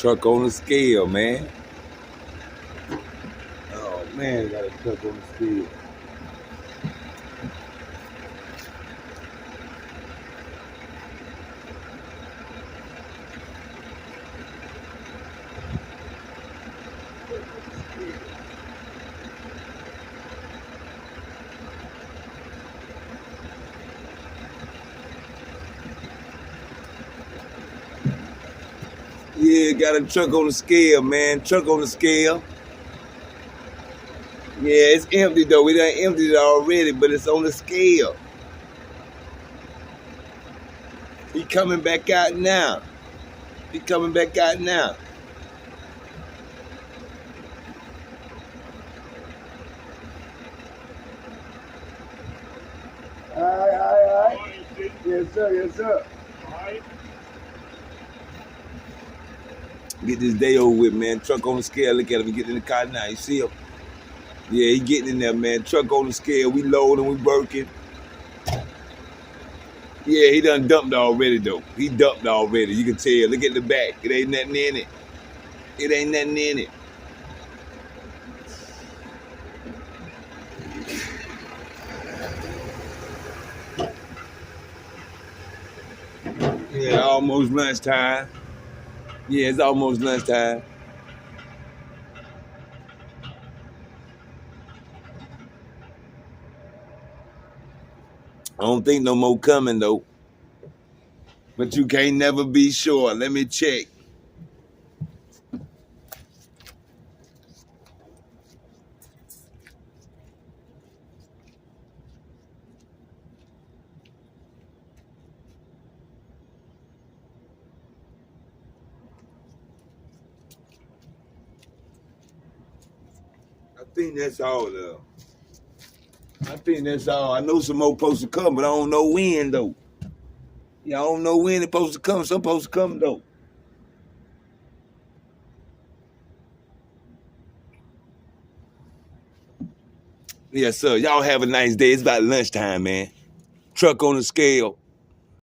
Truck on the scale, man. Oh man, got a truck on the scale. Yeah, got a truck on the scale, man. Truck on the scale. Yeah, it's empty though. We done emptied it already, but it's on the scale. He coming back out now. He coming back out now. All right. Yes, sir. Yes, sir. Get this day over with, man. Truck on the scale. Look at him. He getting in the car now. You see him? Yeah, he getting in there, man. Truck on the scale. We loading. We working. Yeah, he done dumped already, though. He dumped already. You can tell. Look at the back. It ain't nothing in it. It ain't nothing in it. Yeah, almost lunchtime. Yeah, it's almost lunchtime. I don't think no more coming, though. But you can't never be sure. Let me check. I think that's all, though. I think that's all. I know some more supposed to come, but I don't know when, though. Yeah, I don't know when it's supposed to come. Some supposed to come, though. Yes, sir. Y'all have a nice day. It's about lunchtime, man. Truck on the scale.